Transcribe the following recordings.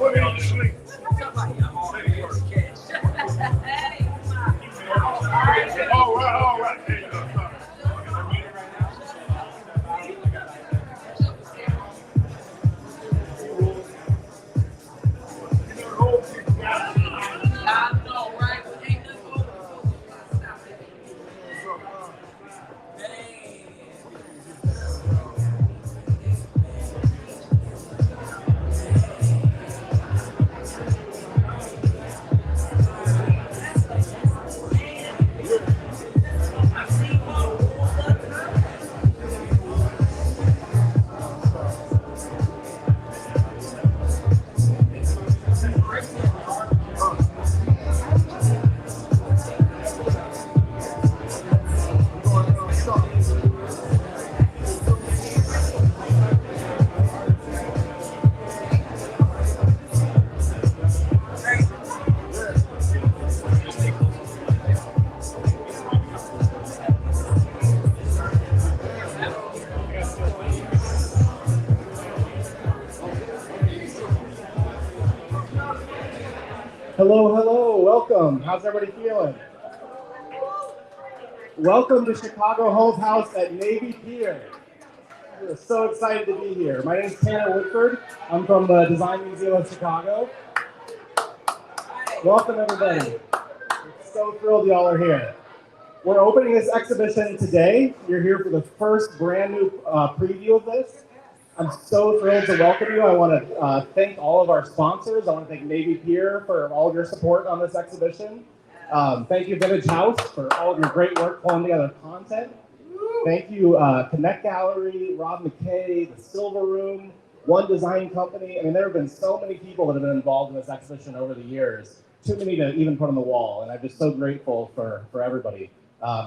All right. Hello, welcome. How's everybody feeling? Welcome to Chicago Home's House at Navy Pier. We're so excited to be here. My name is Tanner Whitford. I'm from the Design Museum of Chicago. Welcome, everybody. We're so thrilled y'all are here. We're opening this exhibition today. You're here for the first brand new preview of this. I'm so thrilled to welcome you. I want to thank all of our sponsors. I want to thank Navy Pier for all of your support on this exhibition. Thank you, Vintage House, for all of your great work pulling together content. Thank you, Connect Gallery, Rob McKay, the Silver Room, One Design Company. I mean, there have been so many people that have been involved in this exhibition over the years. Too many to even put on the wall, and I'm just so grateful for everybody.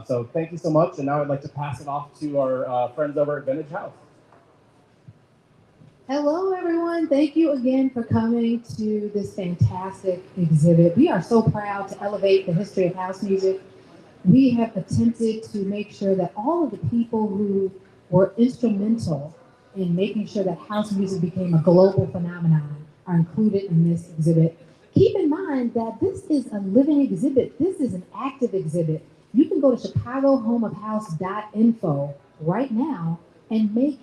So thank you so much, and now I'd like to pass it off to our friends over at Vintage House. Hello, everyone. Thank you again for coming to this fantastic exhibit. We are so proud to elevate the history of house music. We have attempted to make sure that all of the people who were instrumental in making sure that house music became a global phenomenon are included in this exhibit. Keep in mind that this is a living exhibit. This is an active exhibit. You can go to chicagohomeofhouse.info right now and make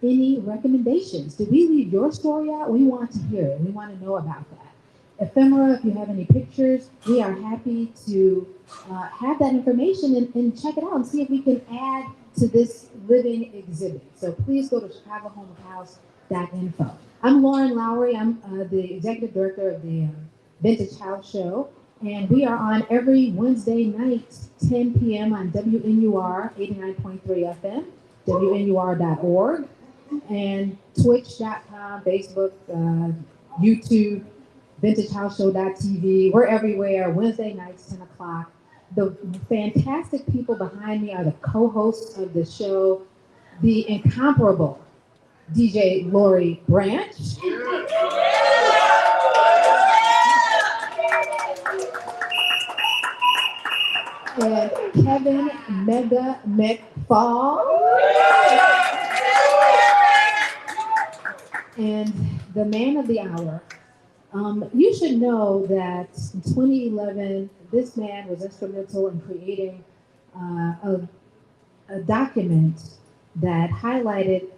any recommendations. Did we leave your story out? We want to hear it. We want to know about that. Ephemera, if you have any pictures, we are happy to have that information and check it out and see if we can add to this living exhibit. So please go to chicagohomeofhouse.info. I'm Lauren Lowery. I'm the executive director of the Vintage House Show, and we are on every Wednesday night, 10 p.m. on WNUR 89.3 FM, WNUR.org. and twitch.com, Facebook, YouTube, vintagehouseshow.tv. We're everywhere, Wednesday nights, 10 o'clock. The fantastic people behind me are the co-hosts of the show, the incomparable DJ Lowery Branch. And Kevin Mega McFall. And the man of the hour. You should know that in 2011, this man was instrumental in creating a document that highlighted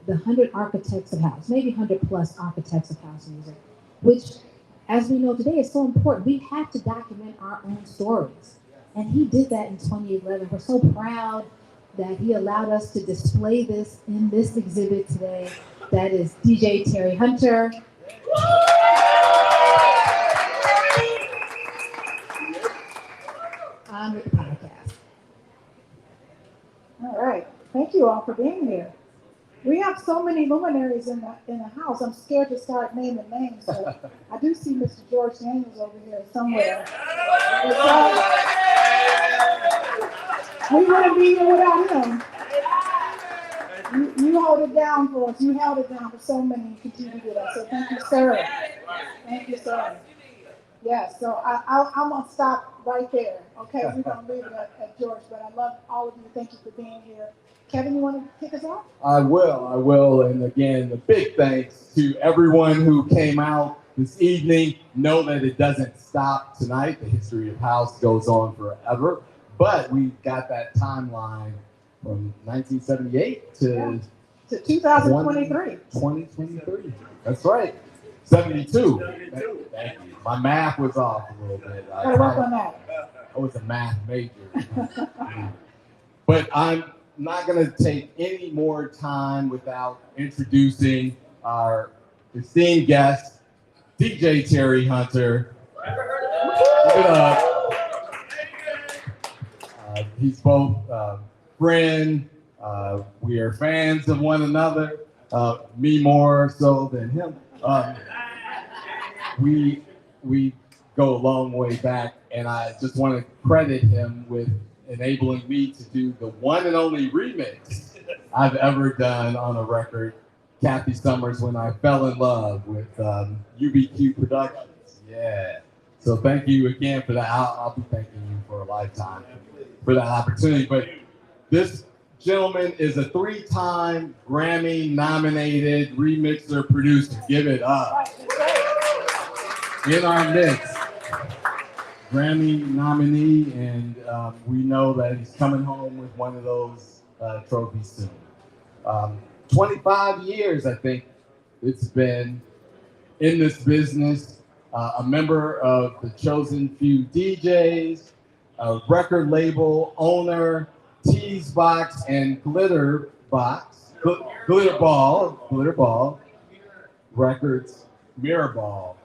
the 100 architects of house, maybe 100 plus architects of house music, which, as we know today, is so important. We have to document our own stories. And he did that in 2011. We're so proud that he allowed us to display this in this exhibit today. That is DJ Terry Hunter. On with the podcast. All right. Thank you all for being here. We have so many luminaries in the house. I'm scared to start naming names, but I do see Mr. George Daniels over here somewhere. We wouldn't be here without him. You hold it down for us. You held it down for so many and continue to do that. So thank you, sir. Thank you, sir. Yes, so I'm going to stop right there. Okay, we're going to leave it at George, but I love all of you. Thank you for being here. Kevin, you want to kick us off? I will. And again, a big thanks to everyone who came out this evening. Know that it doesn't stop tonight. The history of house goes on forever. But we've got that timeline from 1978 to 2023. 2023. That's right. 72. Thank you. My math was off a little bit. Gotta work on that. I was a math major. But I'm not going to take any more time without introducing our esteemed guest, DJ Terry Hunter. Give it up. He's both friend. We are fans of one another. Me more so than him. We go a long way back, and I just want to credit him with enabling me to do the one and only remix I've ever done on a record, Kathy Summers, When I Fell in Love, with UBQ Productions. Yeah. So thank you again for that. I'll be thanking you for a lifetime for that opportunity. But this gentleman is a 3-time Grammy nominated remixer producer. Give it up. In our midst. Grammy nominee, and we know that he's coming home with one of those trophies soon. 25 years, I think it's been in this business, a member of the Chosen Few DJs, a record label owner, Tease Box and Glitter Ball Records, Mirror Ball.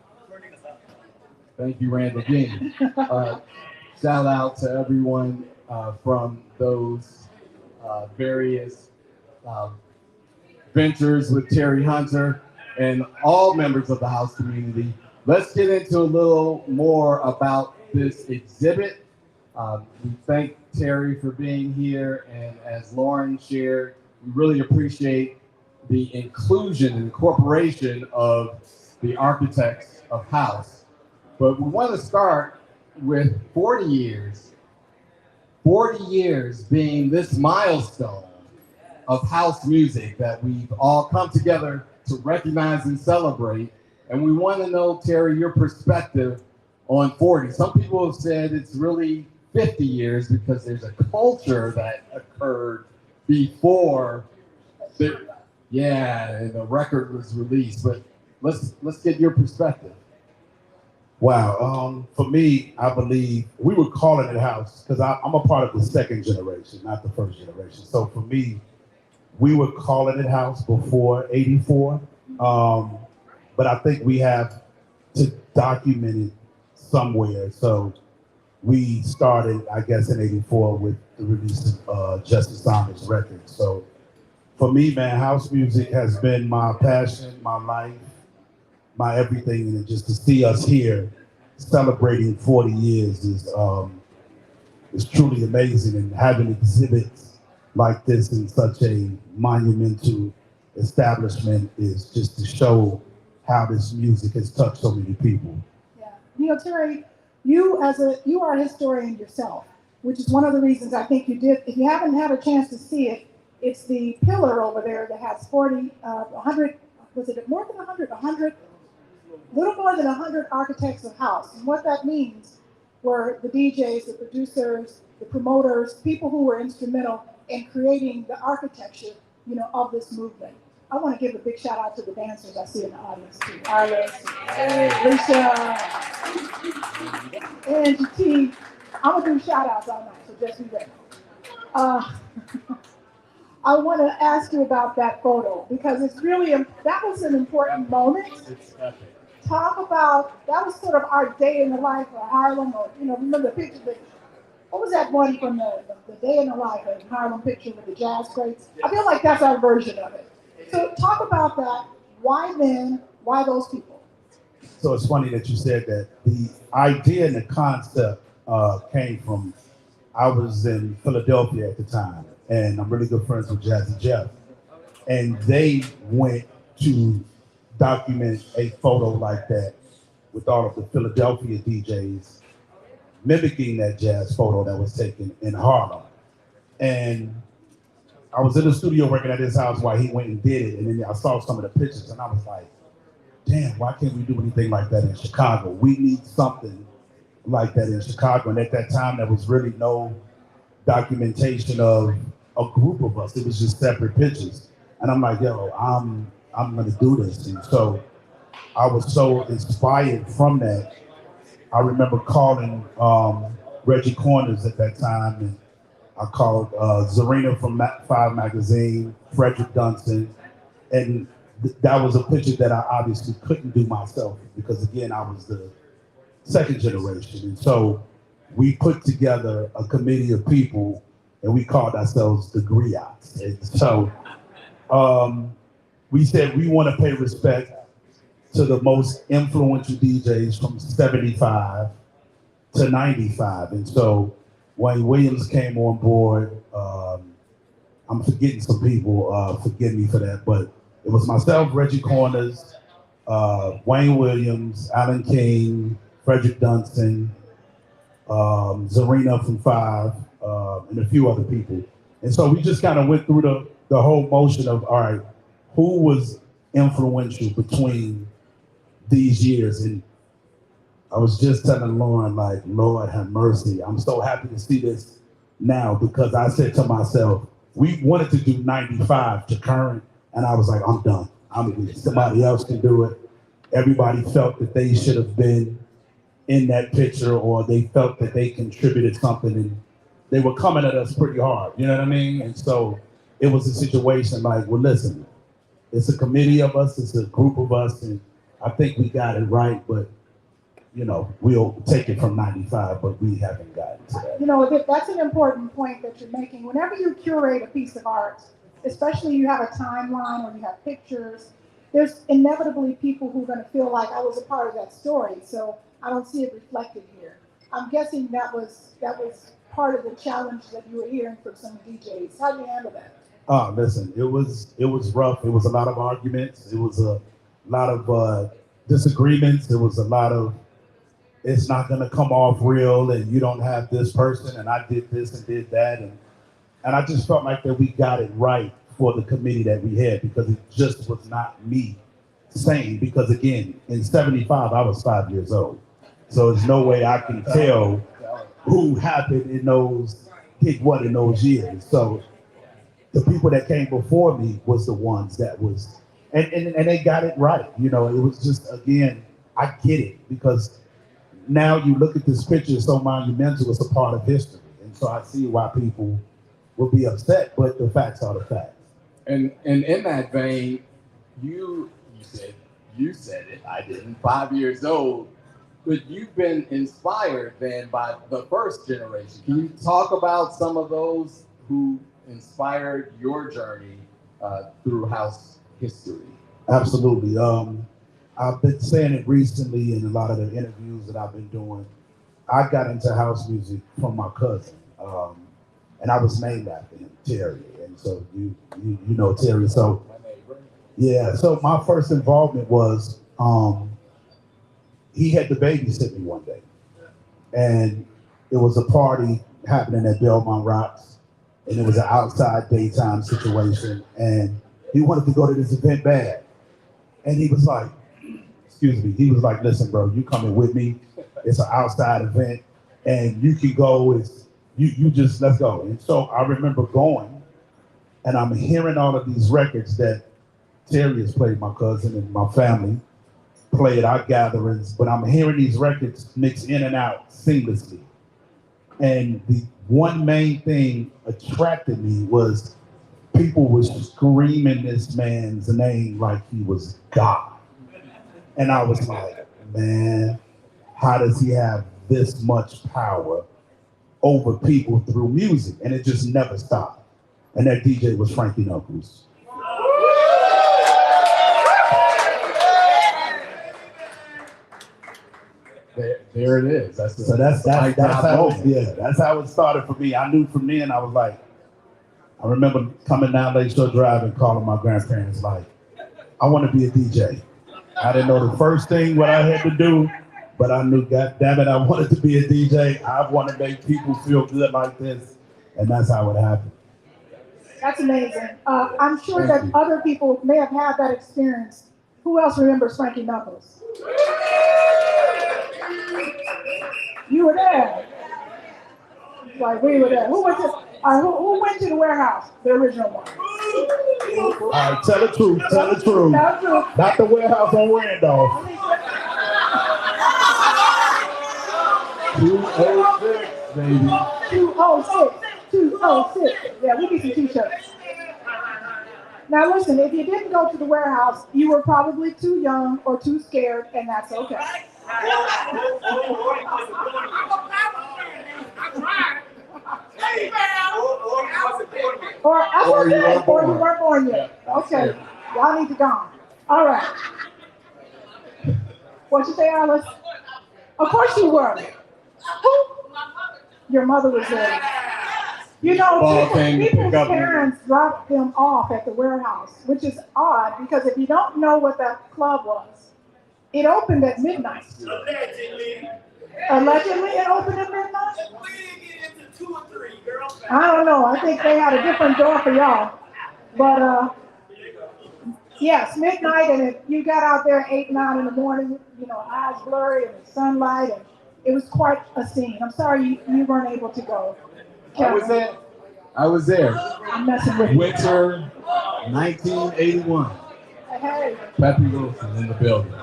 Thank you, Randall Dean. Shout out to everyone from those various ventures with Terry Hunter and all members of the house community. Let's get into a little more about this exhibit. We thank Terry for being here, and as Lauren shared, we really appreciate the inclusion and incorporation of the architects of house. But we want to start with 40 years being this milestone of house music that we've all come together to recognize and celebrate. And we want to know, Terry, your perspective on 40. Some people have said it's really 50 years because there's a culture that occurred before the record was released. But let's get your perspective. Wow. For me, I believe we were calling it house because I'm a part of the second generation, not the first generation. So for me, we were calling it house before '84. But I think we have to document it somewhere. So we started, I guess, in '84 with the release of Justice Thomas record. So for me, man, house music has been my passion, my life, my everything, and just to see us here celebrating 40 years is truly amazing. And having exhibits like this in such a monumental establishment is just to show how this music has touched so many people. Yeah, you know, Terry, you are a historian yourself, which is one of the reasons I think you did. If you haven't had a chance to see it, it's the pillar over there that has 100. Was it more than 100? 100. Little more than 100 architects of house. And what that means were the DJs, the producers, the promoters, people who were instrumental in creating the architecture, you know, of this movement. I want to give a big shout out to the dancers I see in the audience too. Iris, Alicia, Angie T. I'm gonna do shout outs all night, so just be ready. I want to ask you about that photo because it's really, that was an important moment. It's epic. Talk about, that was sort of our day in the life of Harlem, or, you know, remember the picture, what was that one from the day in the life of Harlem picture with the jazz greats? I feel like that's our version of it. So talk about that. Why then? Why those people? So it's funny that you said that. The idea and the concept came from, I was in Philadelphia at the time, and I'm really good friends with Jazzy Jeff. And they went to document a photo like that with all of the Philadelphia DJs mimicking that jazz photo that was taken in Harlem. And I was in the studio working at his house while he went and did it, and then I saw some of the pictures, and I was like, damn, why can't we do anything like that in Chicago? We need something like that in Chicago. And at that time, there was really no documentation of a group of us. It was just separate pictures. And I'm like, yo, I'm gonna do this. And so I was so inspired from that. I remember calling Reggie Corners at that time, and I called Zarina from McFall magazine, Frederick Dunstan, and that was a picture that I obviously couldn't do myself because again, I was the second generation. And so we put together a committee of people and we called ourselves the Griots. And so we said we want to pay respect to the most influential DJs from 75 to 95. And so Wayne Williams came on board. I'm forgetting some people, forgive me for that, but it was myself, Reggie Corners, Wayne Williams, Alan King, Frederick Dunstan, Zarina from Five, and a few other people. And so we just kind of went through the whole motion of, all right, who was influential between these years? And I was just telling Lauren, like, Lord have mercy. I'm so happy to see this now because I said to myself, we wanted to do 95 to current, and I was like, I'm done. Somebody else can do it. Everybody felt that they should have been in that picture or they felt that they contributed something and they were coming at us pretty hard, you know what I mean? And so it was a situation like, well, listen, it's a committee of us, it's a group of us, and I think we got it right, but you know, we'll take it from 95, but we haven't gotten to that. You know, that's an important point that you're making. Whenever you curate a piece of art, especially you have a timeline or you have pictures, there's inevitably people who are going to feel like I was a part of that story, so I don't see it reflected here. I'm guessing that was part of the challenge that you were hearing from some DJs. How do you handle that? Listen, it was rough. It was a lot of arguments. It was a lot of disagreements. It was a lot of, it's not gonna come off real and you don't have this person and I did this and did that. And I just felt like that we got it right for the committee that we had because it just was not me saying, because again, in 75, I was 5 years old. So there's no way I can tell who happened in those, did what in those years. So the people that came before me was the ones that was, and they got it right. You know, it was just, again, I get it because now you look at this picture, it's so monumental, it's a part of history. And so I see why people will be upset, but the facts are the facts. And in that vein, you said it, I didn't, 5 years old, but you've been inspired then by the first generation. Can you talk about some of those who inspired your journey through house history? Absolutely. I've been saying it recently in a lot of the interviews that I've been doing. I got into house music from my cousin, and I was named after him, Terry. And so you know Terry. So yeah. So my first involvement was he had to babysit me one day, and it was a party happening at Belmont Rocks, and it was an outside daytime situation, and he wanted to go to this event bad, and he was like, he was like, listen, bro, you coming with me. It's an outside event and you can go, you just, let's go. And so I remember going and I'm hearing all of these records that Terry has played, my cousin and my family play at our gatherings, but I'm hearing these records mix in and out seamlessly. And the one main thing attracted me was people were screaming this man's name like he was God. And I was like, man, how does he have this much power over people through music? And it just never stopped. And that DJ was Frankie Knuckles. There it is. That's how it started for me. I knew from then, I was like, I remember coming down Lakeshore Drive and calling my grandparents like, I want to be a DJ. I didn't know the first thing what I had to do, but I knew, God damn it, I wanted to be a DJ. I want to make people feel good like this, and that's how it happened. That's amazing. I'm sure that other people may have had that experience Who else remembers Frankie Knuckles? You were there. Like we were there. Who went to the warehouse? The original one. All right, tell the truth. Tell the truth. Tell the truth. Not the warehouse on Randolph. 206, baby. 206. 206. Yeah, we need some t-shirts. Now listen, if you didn't go to the warehouse, you were probably too young or too scared, and that's okay. Or you weren't born yet. Okay, y'all need to go on. All right. What'd you say, Alice? Of course you were. Who? Your mother was there. You know, people's parents dropped them off at the warehouse, which is odd because if you don't know what that club was, it opened at midnight. Allegedly, it opened at midnight? I don't know. I think they had a different door for y'all. But, yes, midnight, and if you got out there at 8, 9 in the morning, you know, eyes blurry and the sunlight, and it was quite a scene. I'm sorry you weren't able to go. I was there. I'm messing with you. Winter 1981. Hey. Peppy Wilson in the building.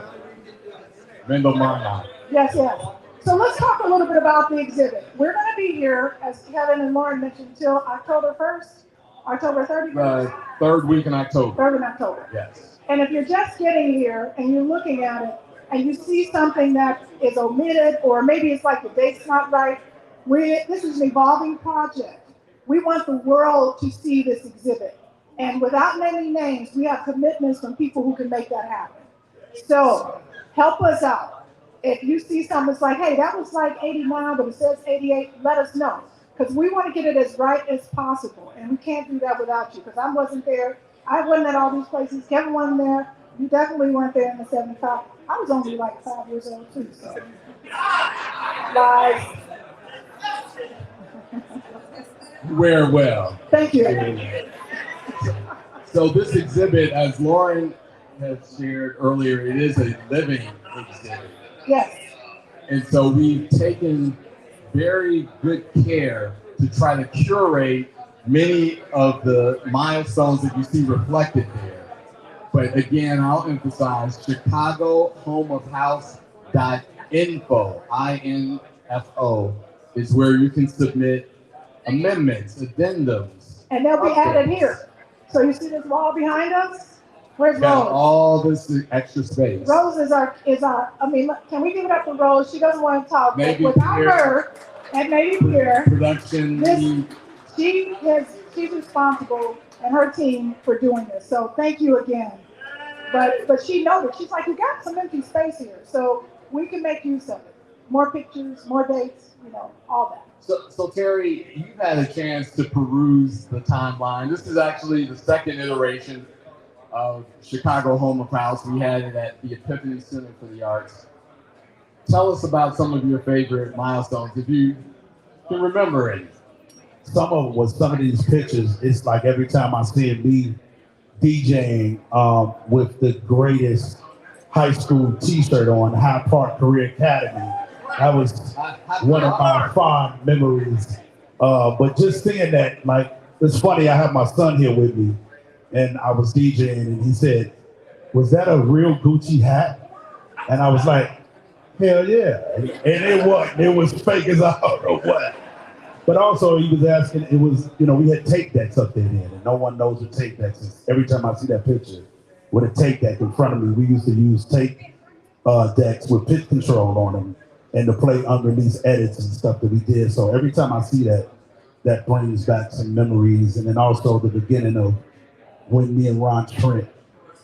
Mendel Marmot. Yes, yes. So let's talk a little bit about the exhibit. We're going to be here, as Kevin and Lauren mentioned, until October 1st, October 31st. Third week in October. Third in October. Yes. And if you're just getting here and you're looking at it and you see something that is omitted, or maybe it's like the date's not right, this is an evolving project. We want the world to see this exhibit. And without naming names, we have commitments from people who can make that happen. So help us out. If you see something that's like, hey, that was like 89, but it says 88, let us know. Because we want to get it as right as possible. And we can't do that without you, because I wasn't there. I wasn't at all these places. Kevin wasn't there. You definitely weren't there in the 75. I was only like 5 years old too, so. Lies. You wear well. Thank you. So this exhibit, as Lauren has shared earlier, it is a living exhibit. Yes. And so we've taken very good care to try to curate many of the milestones that you see reflected there. But again, I'll emphasize chicagohomeofhouse.info, I-N-F-O, is where you can submit amendments, addendums. And they'll be added here. So you see this wall behind us? Where's Got Rose? all this extra space. Rose is our, I mean, can we give it up to Rose? She doesn't want to talk. Maybe but without Pier. her, and maybe Pier, Production. she's responsible and her team for doing this. So thank you again. But she noticed, she's like, you got some empty space here. So we can make use of it. More pictures, more dates, you know, all that. So Terry, you've had a chance to peruse the timeline. This is actually the second iteration of Chicago Home of House. We had it at the Epiphany Center for the Arts. Tell us about some of your favorite milestones, if you can remember any. Some of these pictures, it's like every time I see me DJing with the greatest high school t-shirt on, High Park Career Academy. That was one of my fond memories. But just seeing that, like, it's funny, I have my son here with me, and I was DJing, and he said, was that a real Gucci hat? And I was like, hell yeah. And it was fake as I don't know what. But also he was asking, it was, you know, we had tape decks up there then, and no one knows what tape decks is. Every time I see that picture with a tape deck in front of me, we used to use tape decks with pitch control on them and to play unreleased edits and stuff that we did. So every time I see that, that brings back some memories. And then also the beginning of when me and Ron Trent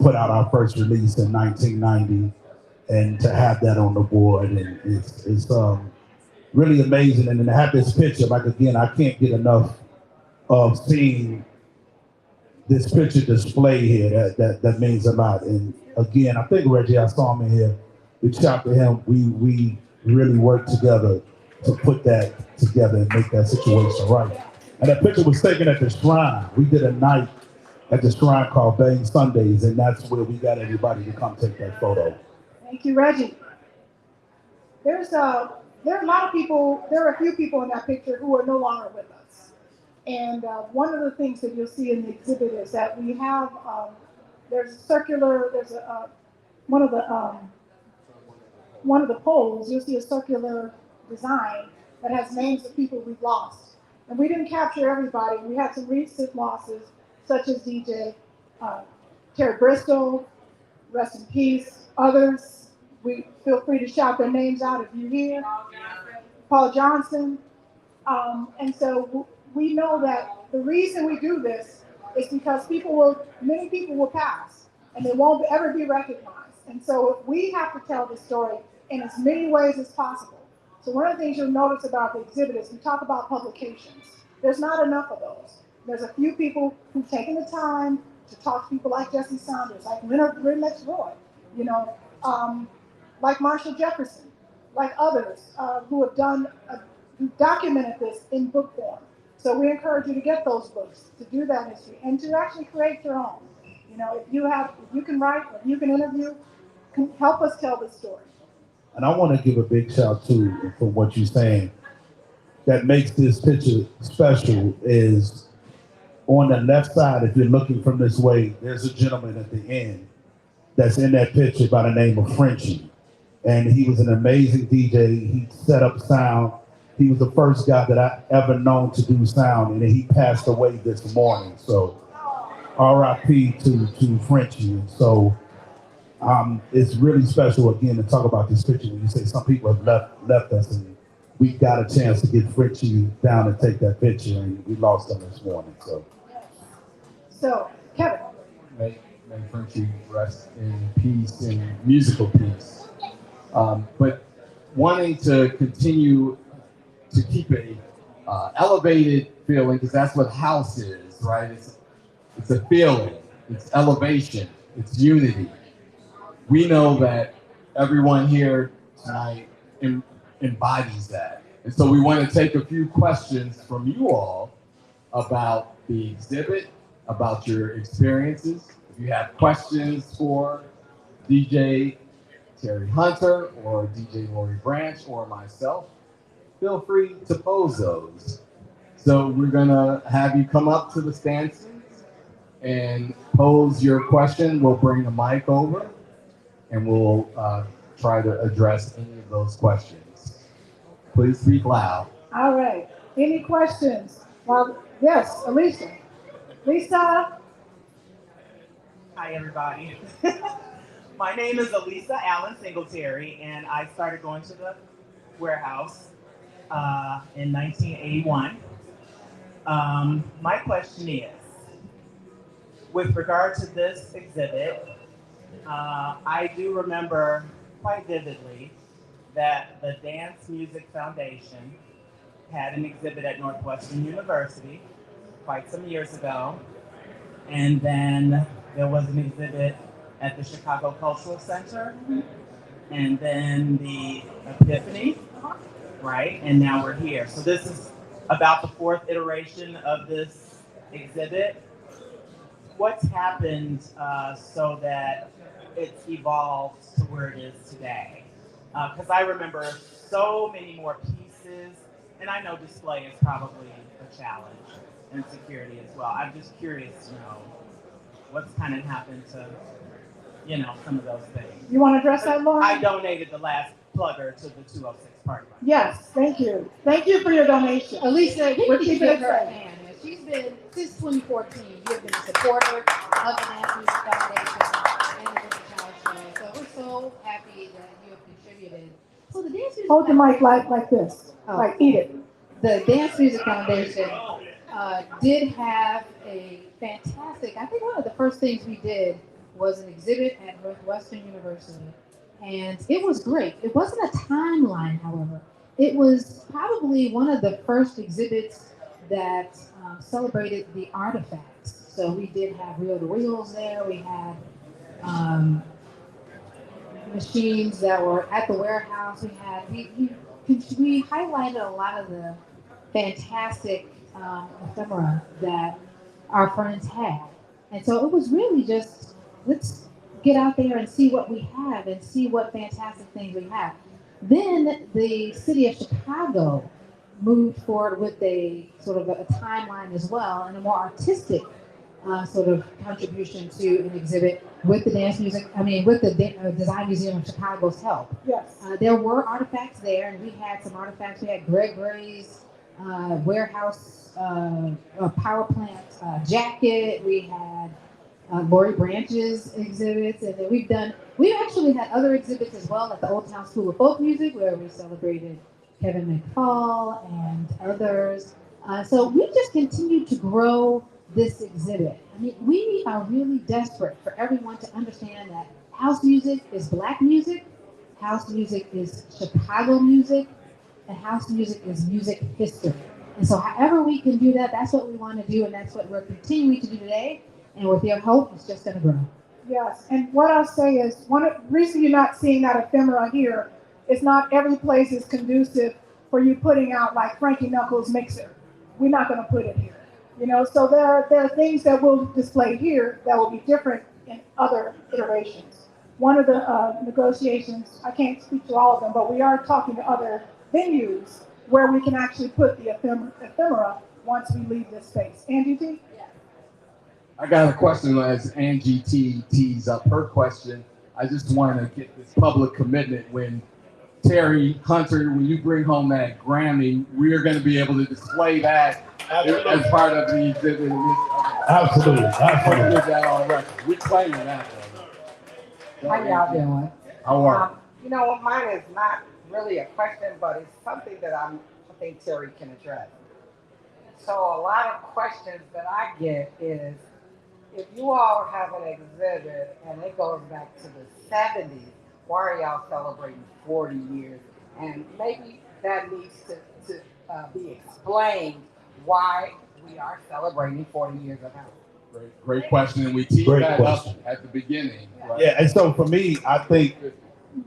put out our first release in 1990, and to have that on the board, and it's really amazing. And then to have this picture, like, again, I can't get enough of seeing this picture display here. That means a lot. And again, I think Reggie, I saw him in here. We shout to him. We really worked together to put that together and make that situation right. And that picture was taken at the Shrine. We did a night at the shrine called Bang Sundays, and that's where we got everybody to come take that photo. Thank you, Reggie. There are a lot of people, there are a few people in that picture who are no longer with us. And one of the things that you'll see in the exhibit is that we have, there's a circular, one of the poles, you'll see a circular design that has names of people we've lost. And we didn't capture everybody. We had some recent losses, such as DJ Terry Bristol, rest in peace. Others, we feel free to shout their names out if you hear. Paul Johnson. And so we know that the reason we do this is because many people will pass and they won't ever be recognized. And so we have to tell the story in as many ways as possible. So one of the things you'll notice about the exhibit is we talk about publications. There's not enough of those. There's a few people who've taken the time to talk to people like Jesse Saunders, like Renlex Roy, like Marshall Jefferson, like others who have who documented this in book form. So we encourage you to get those books, to do that history, and to actually create your own. If you can write, if you can interview, help us tell the story. And I want to give a big shout to for what you're saying. That makes this picture special is on the left side, if you're looking from this way, there's a gentleman at the end that's in that picture by the name of Frenchie. And he was an amazing DJ. He set up sound. He was the first guy that I ever known to do sound, and he passed away this morning. So RIP to Frenchie. And so it's really special again to talk about this picture when you say some people have left us, and we got a chance to get Frenchie down and take that picture, and we lost him this morning. So Kevin. May Frenchie rest in peace, in musical peace. But wanting to continue to keep a elevated feeling, because that's what house is, right? It's a feeling, it's elevation, it's unity. We know that everyone here tonight embodies that. And so we want to take a few questions from you all about the exhibit, about your experiences. If you have questions for DJ Terry Hunter or DJ Lowery Branch or myself, feel free to pose those. So we're gonna have you come up to the stances and pose your question. We'll bring a mic over and we'll try to address any of those questions. Please speak loud. All right. Any questions? Well, yes, Alicia. Lisa. Hi, everybody. My name is Elisa Allen Singletary, and I started going to the warehouse in 1981. My question is, with regard to this exhibit, I do remember quite vividly that the Dance Music Foundation had an exhibit at Northwestern University quite some years ago. And then there was an exhibit at the Chicago Cultural Center. And then the Epiphany, right? And now we're here. So this is about the fourth iteration of this exhibit. What's happened so that it's evolved to where it is today? Because I remember so many more pieces, and I know display is probably a challenge, and security as well. I'm just curious to know what's kind of happened to, some of those things. You want to address that, Laura? I donated the last plugger to the 206 party. Yes, thank you. Thank you for your donation. Alicia, We're we keeping give it her a safe. hand. She's been, since 2014, you've been a supporter of the Dance Music Foundation and the Women's Child Show. So we're so happy that you have contributed. So the Dance Music Hold the mic like this. Oh. Like, eat it. The Dance Music Foundation did have a fantastic, I think one of the first things we did was an exhibit at Northwestern University. And it was great. It wasn't a timeline, however. It was probably one of the first exhibits that celebrated the artifacts. So we did have reel-to-reels there. We had machines that were at the warehouse. We highlighted a lot of the fantastic ephemera that our friends had. And so it was really just, let's get out there and see what we have and see what fantastic things we have. Then the city of Chicago moved forward with a sort of a timeline as well and a more artistic sort of contribution to an exhibit with the with the Design Museum of Chicago's help. Yes. There were artifacts there, and we had some artifacts. We had Greg Gray's warehouse power plant jacket. We had Lowery Branch's exhibits, and then we've actually had other exhibits as well at the Old Town School of Folk Music, where we celebrated Kevin McFall and others. So we just continued to grow this exhibit. I mean, we are really desperate for everyone to understand that house music is Black music, house music is Chicago music, and house music is music history. And so however we can do that, that's what we want to do, and that's what we're continuing to do today. And with your help, it's just going to grow. Yes, and what I'll say is, reason you're not seeing that ephemera here is not every place is conducive for you putting out like Frankie Knuckles' mixer. We're not going to put it here. So there are things that we'll display here that will be different in other iterations. One of the negotiations, I can't speak to all of them, but we are talking to other venues where we can actually put the ephemera once we leave this space. Angie T? I got a question as Angie T tees up her question. I just want to get this public commitment. When Terry Hunter, when you bring home that Grammy, we are going to be able to display that as part of the exhibit. Absolutely. Put that on record. We're claiming that. How y'all doing? How are Mine is not really a question, but it's something that I think Terry can address. So a lot of questions that I get is, if you all have an exhibit and it goes back to the 70s, why are y'all celebrating 40 years? And maybe that needs to be explained why we are celebrating 40 years of house. Great question, and we teed that up at the beginning. Right? Yeah, and so for me, I think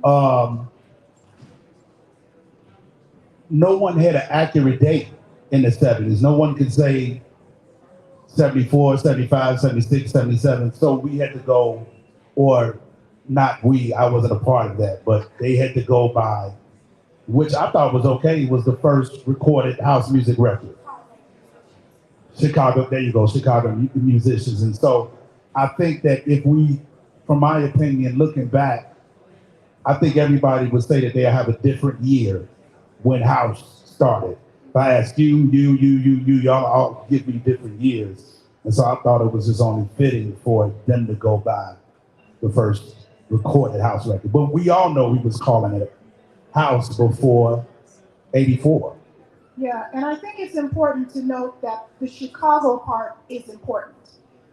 no one had an accurate date in the 70s. No one could say 74, 75, 76, 77. So we had to go, or not we, I wasn't a part of that, but they had to go by, which I thought was okay, was the first recorded house music record. Chicago, there you go, Chicago musicians. And so I think that if we, from my opinion, looking back, I think everybody would say that they have a different year when house started. If I ask y'all all give me different years. And so I thought it was just only fitting for them to go by the first recorded house record. But we all know we was calling it house before 84. Yeah, and I think it's important to note that the Chicago part is important.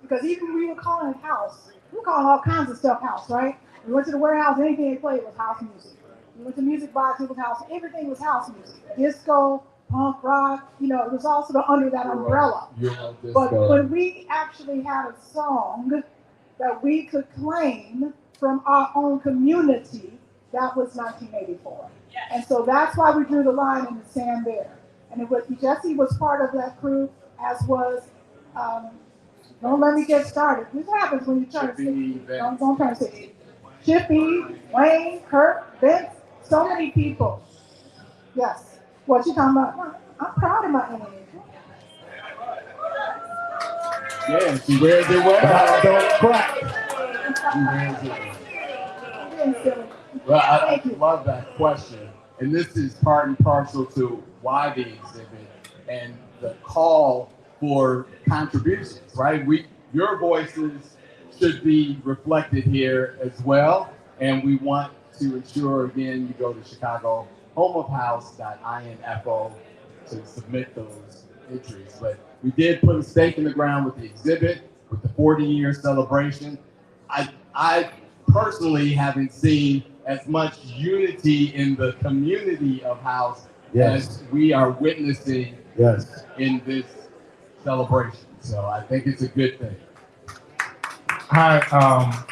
Because even when we were calling it house, we were calling all kinds of stuff house, right? We went to the warehouse, anything they played was house music. We went to Music Box, it was house, everything was house music. Disco, punk, rock, it was all sort of under that umbrella. But when we actually had a song that we could claim from our own community, that was 1984. Yes. And so that's why we drew the line in the sand there. And it was, Jesse was part of that crew, as was, don't let me get started. This happens when you turn 60. Don't turn 60. Chippy, Wayne, Kurt, Vince, so many people. Yes. What you talking about? I'm proud of my enemy. Yeah, she wears it well. Don't crack. Well, I love that question. And this is part and parcel to why the exhibit and the call for contributions, right? Your voices should be reflected here as well. And we want to ensure, again, you go to Chicago homeofhouse.info to submit those entries. But we did put a stake in the ground with the exhibit, with the 40-year celebration. I personally haven't seen as much unity in the community of house as we are witnessing in this celebration. So I think it's a good thing. Hi,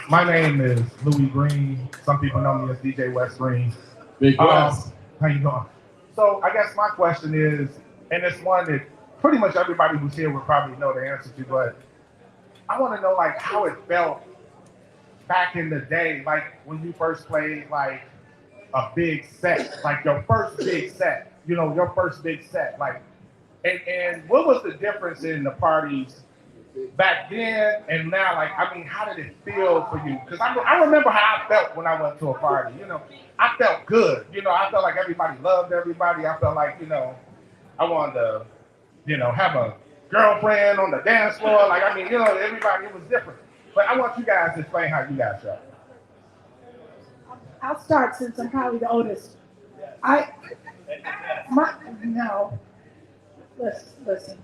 my name is Louis Green. Some people know me as DJ West Green. Big West. How you doing? So I guess my question is, and it's one that pretty much everybody who's here would probably know the answer to, but I want to know like how it felt back in the day, like when you first played like a big set, like your first big set, you know, your first big set, like, and what was the difference in the parties back then and now? Like, I mean, how did it feel for you? Because I remember how I felt when I went to a party. You know, I felt good. You know, I felt like everybody loved everybody. I felt like, you know, I wanted to, you know, have a girlfriend on the dance floor. Like, I mean, you know, everybody, it was different. But I want you guys to explain how you guys felt. I'll start since I'm probably the oldest. No, listen.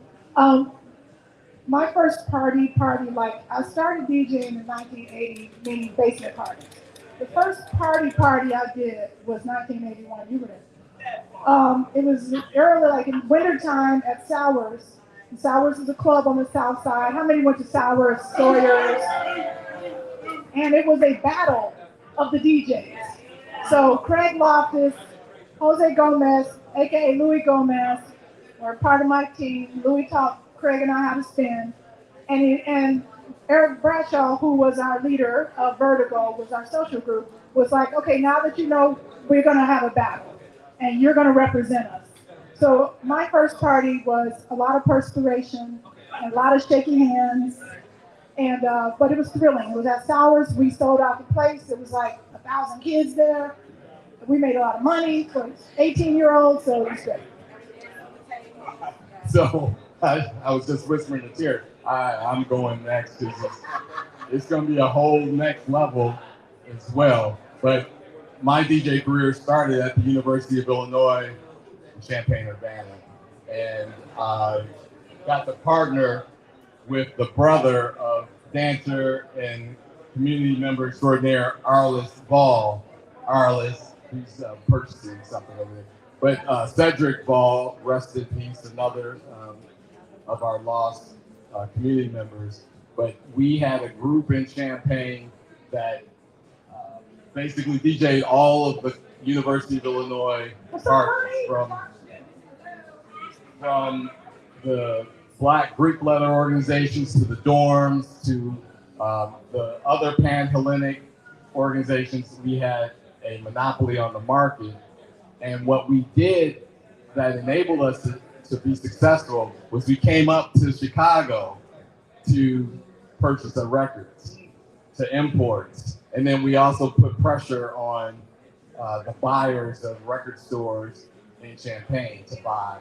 My first party, like I started DJing in 1980, meaning basement parties. The first party I did was 1981. You were there. It was early, like in wintertime at Sowers. And Sowers is a club on the south side. How many went to Sowers, Sawyer's? And it was a battle of the DJs. So Craig Loftus, Jose Gomez, aka Louis Gomez, were part of my team. Louis taught Craig and I how to spin. And Eric Bradshaw, who was our leader of Vertigo, was our social group, was like, okay, now that you know, we're gonna have a battle and you're gonna represent us. So my first party was a lot of perspiration and a lot of shaking hands. And but it was thrilling. It was at Sowers. We sold out the place. It was like 1,000 kids there. We made a lot of money for 18-year-olds, so it was great. So I was just whispering to Pier, I'm going next. It's going to be a whole next level as well. But my DJ career started at the University of Illinois in Champaign-Urbana, and got to partner with the brother of dancer and community member extraordinaire Arliss Ball. Arliss, who's purchasing something over there. But Cedric Ball, rest in peace, another of our lost community members. But we had a group in Champaign that basically DJ'd all of the University of Illinois parties, from the Black Greek letter organizations to the dorms to the other Pan-Hellenic organizations. We had a monopoly on the market. And what we did that enabled us to be successful was we came up to Chicago to purchase our records, to imports. And then we also put pressure on the buyers of record stores in Champaign to buy.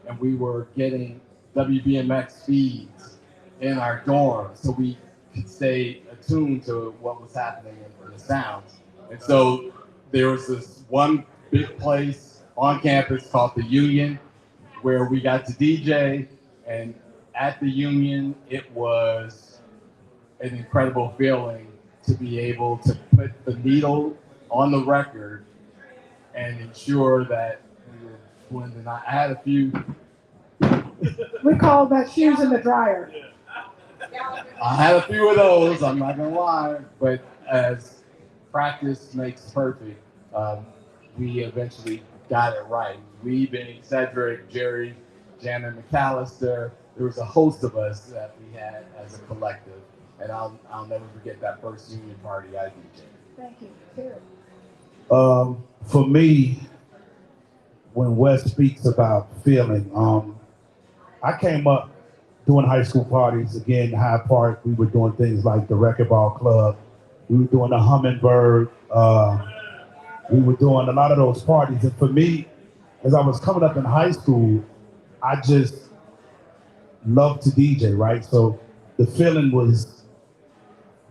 And we were getting WBMX feeds in our dorms so we could stay attuned to what was happening in the sounds. And so there was this one big place on campus called the Union where we got to DJ, and at the Union it was an incredible feeling to be able to put the needle on the record and ensure that we were blending. I had a few. We call that shoes in the dryer. I had a few of those, I'm not gonna lie, but as practice makes perfect, we eventually got it right. We being Cedric, Jerry, Janet McAllister, there was a host of us that we had as a collective, and I'll never forget that first Union party I DJ'd. Thank you. Terry. For me, when Wes speaks about feeling, I came up doing high school parties. Again, Hyde Park, we were doing things like the Record Ball Club. We were doing the Hummingbird. We were doing a lot of those parties. And for me, as I was coming up in high school, I just loved to DJ, right? So the feeling was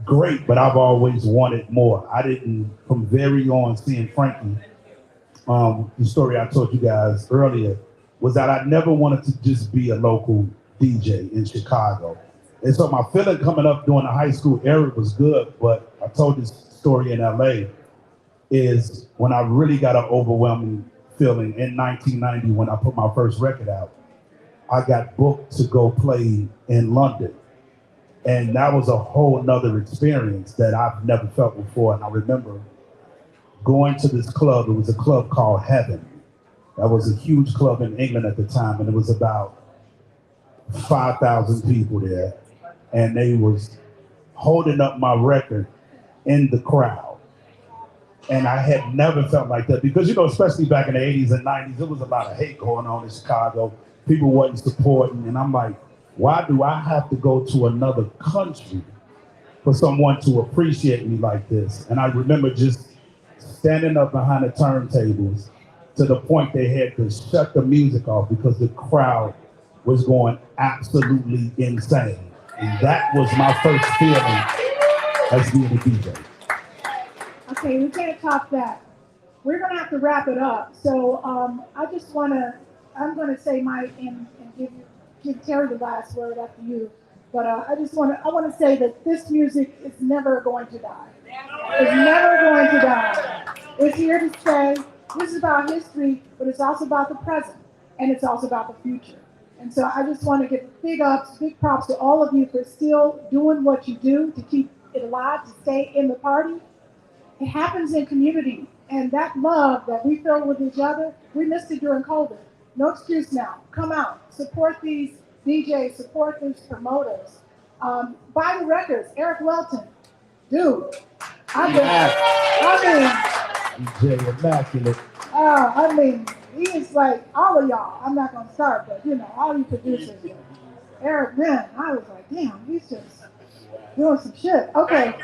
great, but I've always wanted more. I didn't, from very on seeing Frankie, the story I told you guys earlier, was that I never wanted to just be a local DJ in Chicago. And so my feeling coming up during the high school era was good, but I told this story in LA, is when I really got an overwhelming feeling in 1990 when I put my first record out. I got booked to go play in London. And that was a whole nother experience that I've never felt before. And I remember going to this club. It was a club called Heaven. That was a huge club in England at the time, and it was about 5,000 people there. and they was holding up my record in the crowd. And I had never felt like that because, you know, especially back in the 80s and 90s, there was a lot of hate going on in Chicago. People wasn't supporting. And I'm like, why do I have to go to another country for someone to appreciate me like this? And I remember just standing up behind the turntables to the point they had to shut the music off because the crowd was going absolutely insane. And that was my first feeling as being a DJ. Okay, we can't top that. We're gonna have to wrap it up. So I just wanna, I'm gonna say and give Terry the last word after you. But I wanna say that this music is never going to die. It's never going to die. It's here to stay. This is about history, but it's also about the present, and it's also about the future. And so I just want to give big ups, big props to all of you for still doing what you do to keep it alive, to stay in the party. It happens in community, and that love that we feel with each other, we missed it during COVID. No excuse now. Come out, support these DJs, support these promoters. Buy the records. Eric Welton, dude. DJ Immaculate. I mean, he is like all of y'all. I'm not gonna start, but you know, all you producers. Eric, man, I was like, damn, he's just doing some shit. Okay.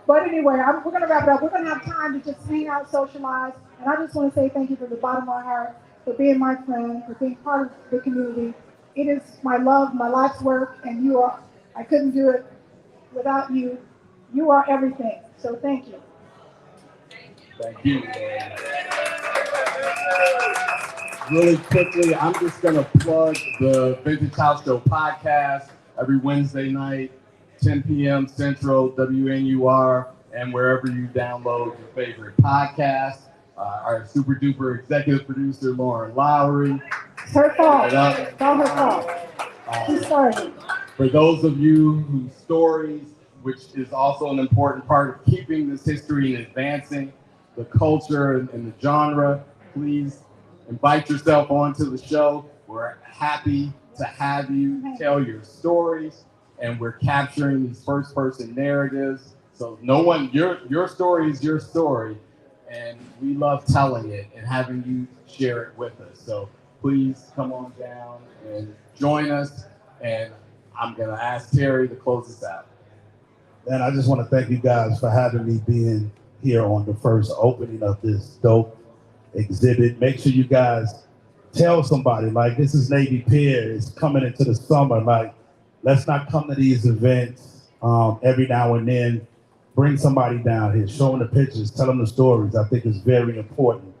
But anyway, we're going to wrap it up. We're going to have time to just hang out, socialize. And I just want to say thank you from the bottom of my heart for being my friend, for being part of the community. It is my love, my life's work, and you are, I couldn't do it without you. You are everything. So thank you. Thank you. Really quickly, I'm just going to plug the Vintage House Show podcast every Wednesday night, 10 p.m. Central, WNUR, and wherever you download your favorite podcast. Our super duper executive producer, Lauren Lowery. It's her fault. It's all her fault. She started. For those of you whose stories, which is also an important part of keeping this history and advancing the culture and the genre, please invite yourself onto the show. We're happy to have you tell your stories, and we're capturing these first-person narratives. So your story is your story, and we love telling it and having you share it with us. So please come on down and join us, and I'm gonna ask Terry to close us out. And I just want to thank you guys for having me being here on the first opening of this dope exhibit. Make sure you guys tell somebody, like, this is Navy Pier, it's coming into the summer. Like, let's not come to these events every now and then. Bring somebody down here, show them the pictures, tell them the stories. I think it's very important.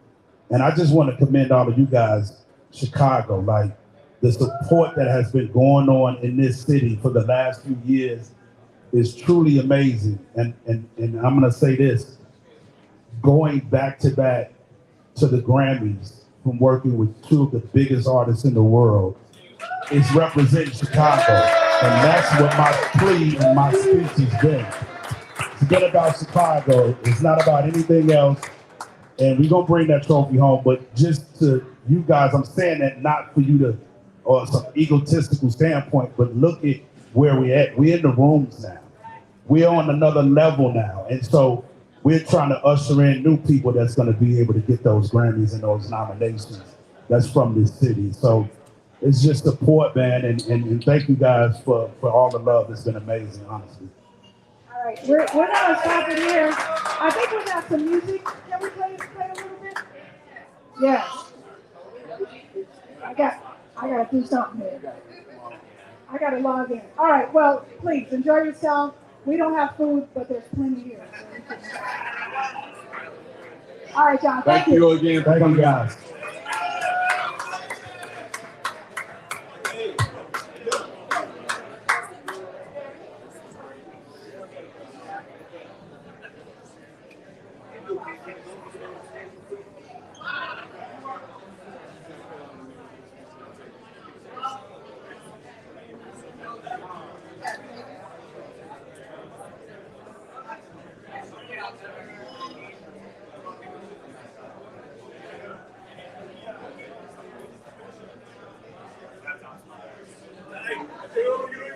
And I just want to commend all of you guys, Chicago, like the support that has been going on in this city for the last few years is truly amazing. And I'm gonna say this, going back to the Grammys from working with two of the biggest artists in the world, it's representing Chicago. And that's what my plea and my speech has been. Forget about Chicago. It's not about anything else. And we're gonna bring that trophy home, but just to you guys, I'm saying that not for you to, or some egotistical standpoint, but look at where we're at. We're in the rooms now. We're on another level now. And so we're trying to usher in new people that's gonna be able to get those Grammys and those nominations that's from this city. So it's just support, man, and thank you guys for all the love. It's been amazing, honestly. All right, we're gonna stop it here. I think we got some music. Can we play a little bit? Yes. I gotta do something here. I gotta log in. All right, well, please enjoy yourself. We don't have food, but there's plenty here. So all right, John. Thank you again. Thank you, guys. Hey,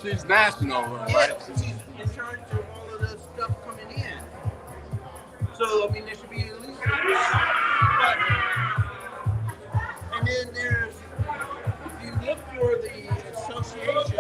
She's national, Yeah, right? she's in charge of all of the stuff coming in. So, I mean, there should be at least. But, and then there's, if you look for the association.